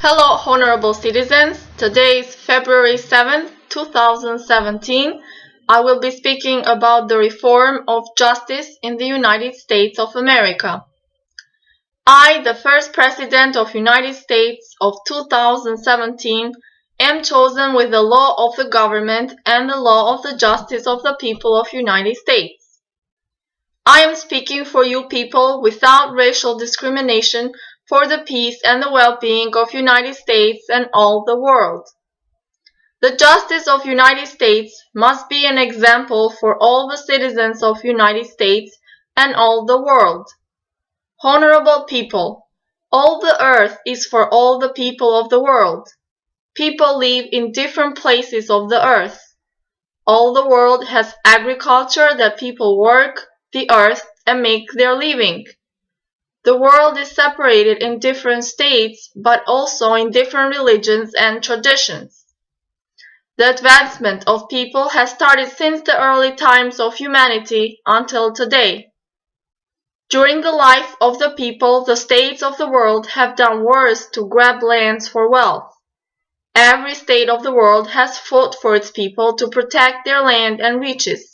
Hello, honorable citizens. Today is February 7th, 2017. I will be speaking about the reform of justice in the United States of America. I, the first President of United States of 2017, am chosen with the law of the government and the law of the justice of the people of United States. I am speaking for you people without racial discrimination for the peace and the well-being of United States and all the world. The justice of United States must be an example for all the citizens of United States and all the world. Honorable people, all the earth is for all the people of the world. People live in different places of the earth. All the world has agriculture that people work the earth and make their living. The world is separated in different states, but also in different religions and traditions. The advancement of people has started since the early times of humanity until today. During the life of the people, the states of the world have done worse to grab lands for wealth. Every state of the world has fought for its people to protect their land and riches.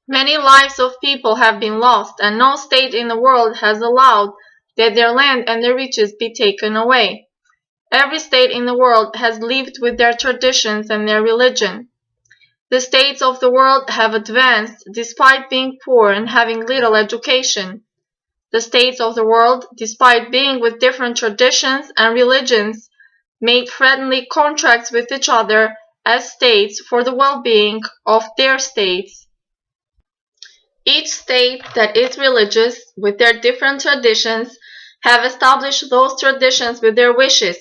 Many lives of people have been lost, and no state in the world has allowed that their land and their riches be taken away. Every state in the world has lived with their traditions and their religion. The states of the world have advanced despite being poor and having little education. The states of the world, despite being with different traditions and religions, made friendly contracts with each other as states for the well-being of their states. Each state that is religious, with their different traditions, have established those traditions with their wishes,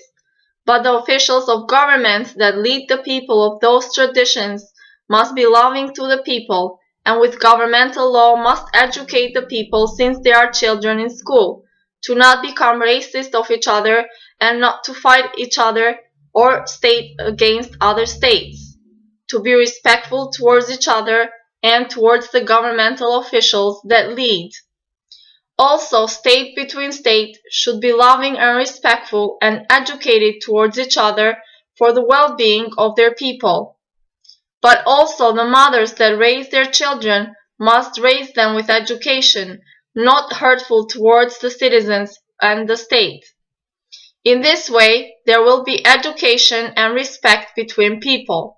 but the officials of governments that lead the people of those traditions must be loving to the people, and with governmental law must educate the people since they are children in school, to not become racist of each other and not to fight each other or state against other states, to be respectful towards each other and towards the governmental officials that lead. Also, state between state should be loving and respectful and educated towards each other for the well-being of their people. But also the mothers that raise their children must raise them with education, not hurtful towards the citizens and the state. In this way, there will be education and respect between people.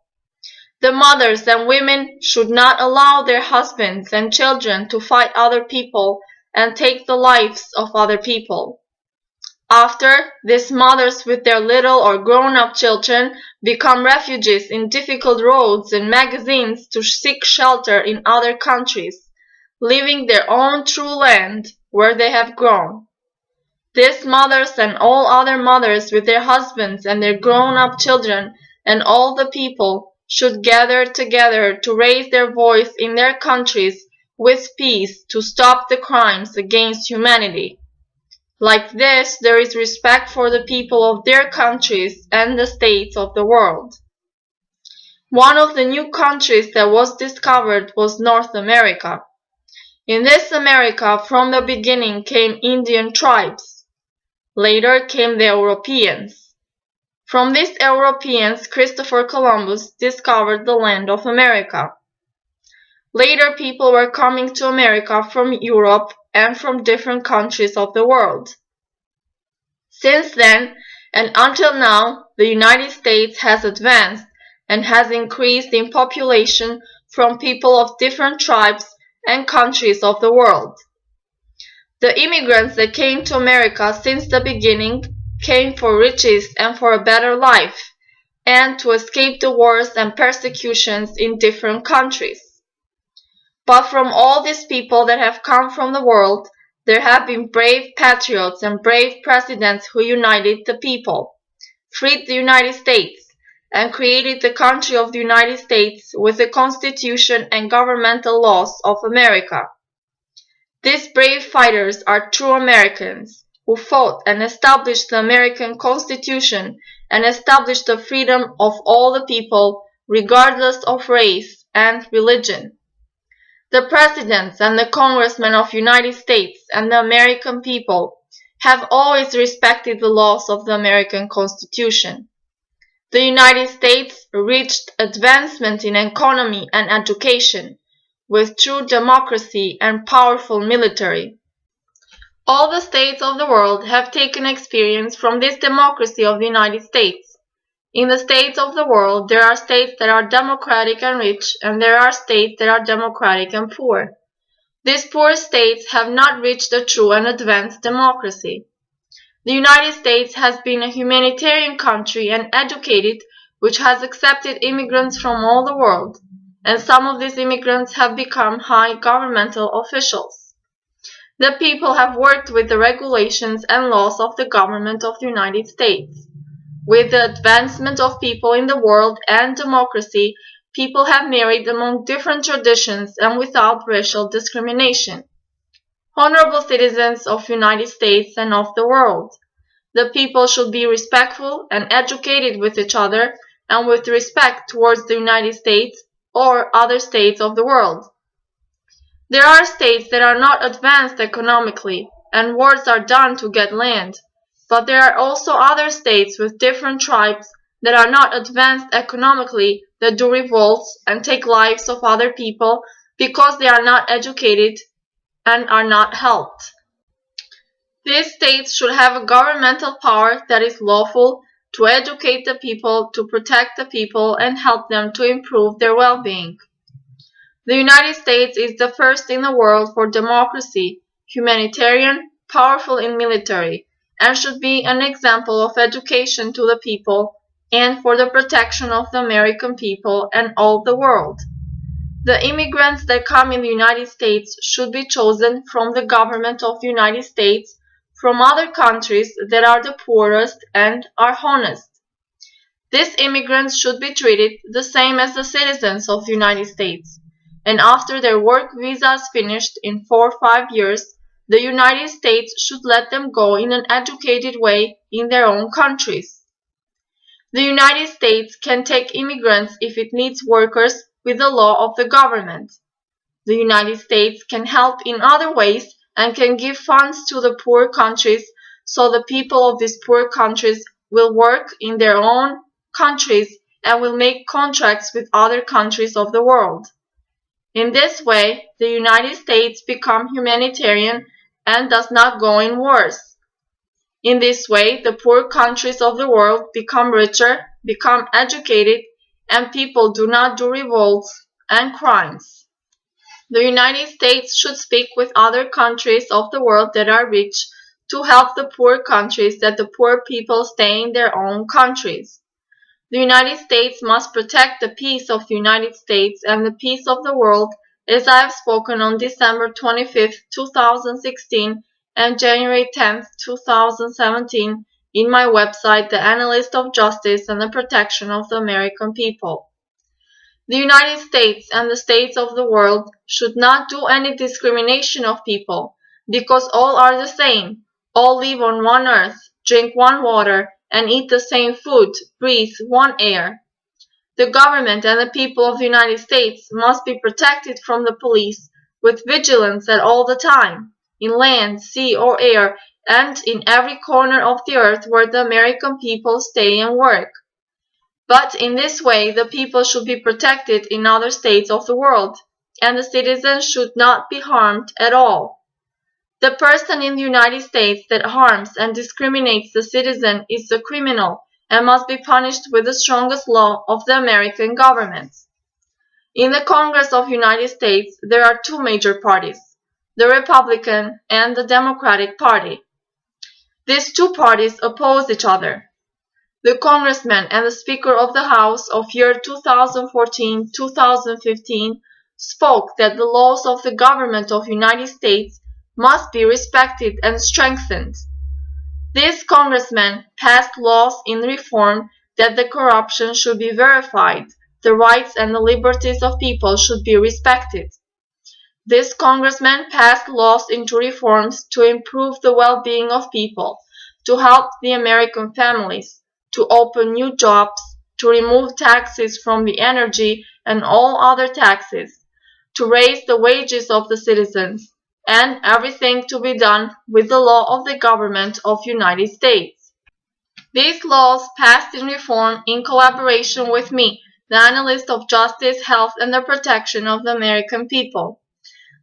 The mothers and women should not allow their husbands and children to fight other people and take the lives of other people. After, these mothers with their little or grown-up children become refugees in difficult roads and magazines to seek shelter in other countries, leaving their own true land where they have grown. These mothers and all other mothers with their husbands and their grown-up children and all the people should gather together to raise their voice in their countries with peace to stop the crimes against humanity. Like this, there is respect for the people of their countries and the states of the world. One of the new countries that was discovered was North America. In this America, from the beginning came Indian tribes. Later came the Europeans. From these Europeans, Christopher Columbus discovered the land of America. Later, people were coming to America from Europe and from different countries of the world. Since then, and until now, the United States has advanced and has increased in population from people of different tribes and countries of the world. The immigrants that came to America since the beginning came for riches and for a better life, and to escape the wars and persecutions in different countries. But from all these people that have come from the world, there have been brave patriots and brave presidents who united the people, freed the United States, and created the country of the United States with the Constitution and governmental laws of America. These brave fighters are true Americans, who fought and established the American Constitution and established the freedom of all the people, regardless of race and religion. The presidents and the congressmen of United States and the American people have always respected the laws of the American Constitution. The United States reached advancement in economy and education, with true democracy and powerful military. All the states of the world have taken experience from this democracy of the United States. In the states of the world, there are states that are democratic and rich, and there are states that are democratic and poor. These poor states have not reached a true and advanced democracy. The United States has been a humanitarian country and educated, which has accepted immigrants from all the world, and some of these immigrants have become high governmental officials. The people have worked with the regulations and laws of the government of the United States. With the advancement of people in the world and democracy, people have married among different traditions and without racial discrimination. Honorable citizens of the United States and of the world, the people should be respectful and educated with each other and with respect towards the United States or other states of the world. There are states that are not advanced economically, and wars are done to get land. But there are also other states with different tribes that are not advanced economically that do revolts and take lives of other people because they are not educated and are not helped. These states should have a governmental power that is lawful to educate the people, to protect the people, and help them to improve their well-being. The United States is the first in the world for democracy, humanitarian, powerful in military, and should be an example of education to the people and for the protection of the American people and all the world. The immigrants that come in the United States should be chosen from the government of the United States, from other countries that are the poorest and are honest. These immigrants should be treated the same as the citizens of the United States, and after their work visa is finished in 4 or 5 years, the United States should let them go in an educated way in their own countries. The United States can take immigrants if it needs workers with the law of the government. The United States can help in other ways and can give funds to the poor countries so the people of these poor countries will work in their own countries and will make contracts with other countries of the world. In this way, the United States becomes humanitarian and does not go in wars. In this way, the poor countries of the world become richer, become educated, and people do not do revolts and crimes. The United States should speak with other countries of the world that are rich to help the poor countries that the poor people stay in their own countries. The United States must protect the peace of the United States and the peace of the world, as I have spoken on December 25, 2016 and January 10, 2017 in my website, The Analyst of Justice and the Protection of the American People. The United States and the states of the world should not do any discrimination of people, because all are the same, all live on one earth, drink one water, and eat the same food, breathe one air. The government and the people of the United States must be protected from the police with vigilance at all the time, in land, sea, or air, and in every corner of the earth where the American people stay and work. But in this way, the people should be protected in other states of the world, and the citizens should not be harmed at all. The person in the United States that harms and discriminates the citizen is a criminal and must be punished with the strongest law of the American government. In the Congress of the United States, there are two major parties, the Republican and the Democratic Party. These two parties oppose each other. The Congressman and the Speaker of the House of year 2014-2015 spoke that the laws of the government of the United States must be respected and strengthened. These congressmen passed laws in reform that the corruption should be verified, the rights and the liberties of people should be respected. These congressmen passed laws into reforms to improve the well-being of people, to help the American families, to open new jobs, to remove taxes from the energy and all other taxes, to raise the wages of the citizens, and everything to be done with the law of the government of United States. These laws passed in reform in collaboration with me, the analyst of justice, health, and the protection of the American people.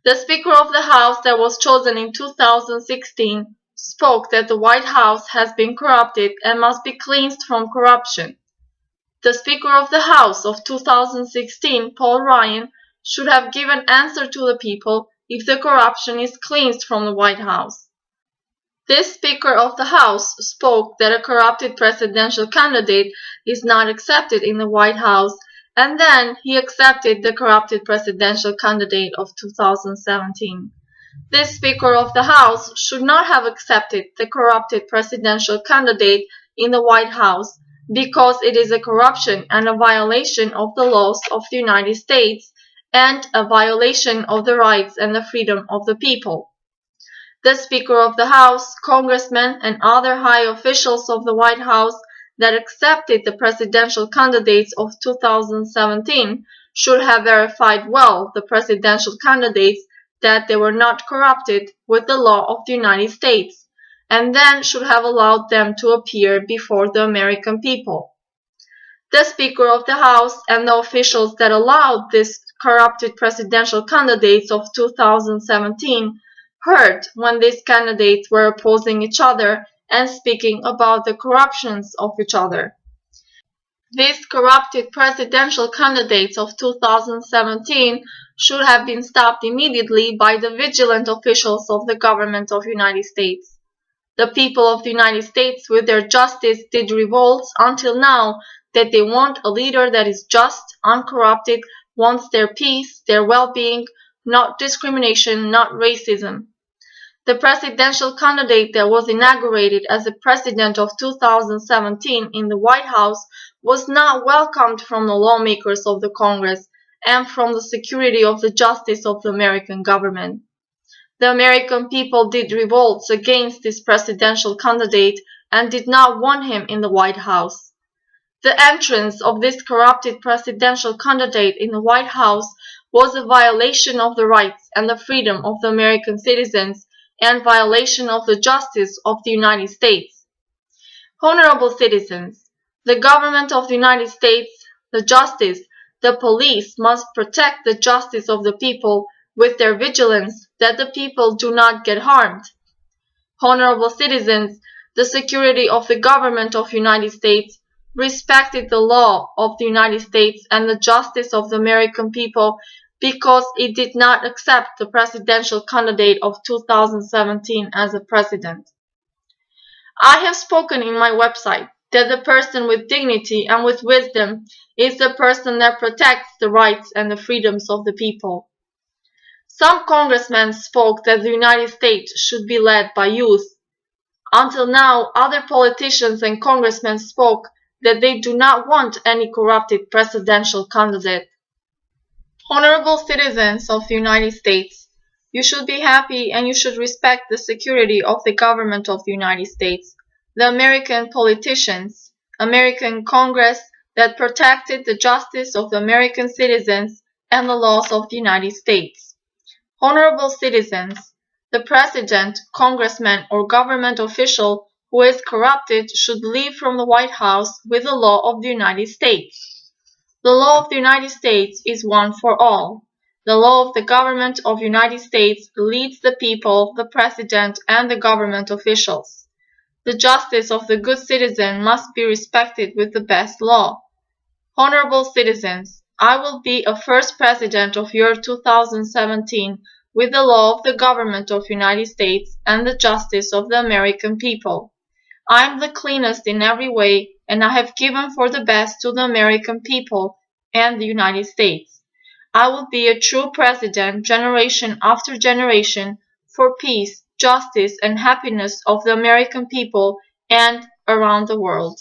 The Speaker of the House that was chosen in 2016 spoke that the White House has been corrupted and must be cleansed from corruption. The Speaker of the House of 2016, Paul Ryan, should have given answer to the people if the corruption is cleansed from the White House. This Speaker of the House spoke that a corrupted presidential candidate is not accepted in the White House, and then he accepted the corrupted presidential candidate of 2017. This Speaker of the House should not have accepted the corrupted presidential candidate in the White House because it is a corruption and a violation of the laws of the United States and a violation of the rights and the freedom of the people. The Speaker of the House, congressmen, and other high officials of the White House that accepted the presidential candidates of 2017 should have verified well the presidential candidates that they were not corrupted with the law of the United States, and then should have allowed them to appear before the American people. The Speaker of the House and the officials that allowed these corrupted presidential candidates of 2017 heard when these candidates were opposing each other and speaking about the corruptions of each other. These corrupted presidential candidates of 2017 should have been stopped immediately by the vigilant officials of the government of the United States. The people of the United States with their justice did revolt until now that they want a leader that is just, uncorrupted, wants their peace, their well-being, not discrimination, not racism. The presidential candidate that was inaugurated as the president of 2017 in the White House was not welcomed from the lawmakers of the Congress and from the security of the justice of the American government. The American people did revolt against this presidential candidate and did not want him in the White House. The entrance of this corrupted presidential candidate in the White House was a violation of the rights and the freedom of the American citizens and violation of the justice of the United States. Honorable citizens, the government of the United States, the justice, the police must protect the justice of the people with their vigilance that the people do not get harmed. Honorable citizens, the security of the government of the United States respected the law of the United States and the justice of the American people because it did not accept the presidential candidate of 2017 as a president. I have spoken in my website that the person with dignity and with wisdom is the person that protects the rights and the freedoms of the people. Some congressmen spoke that the United States should be led by youth. Until now, other politicians and congressmen spoke that they do not want any corrupted presidential candidate. Honorable citizens of the United States, you should be happy and you should respect the security of the government of the United States, the American politicians, American Congress that protected the justice of the American citizens and the laws of the United States. Honorable citizens, the president, congressman, or government official who is corrupted should leave from the White House with the law of the United States. The law of the United States is one for all. The law of the government of the United States leads the people, the president, and the government officials. The justice of the good citizen must be respected with the best law. Honorable citizens, I will be a first president of year 2017 with the law of the government of the United States and the justice of the American people. I am the cleanest in every way, and I have given for the best to the American people and the United States. I will be a true president generation after generation for peace, justice, and happiness of the American people and around the world.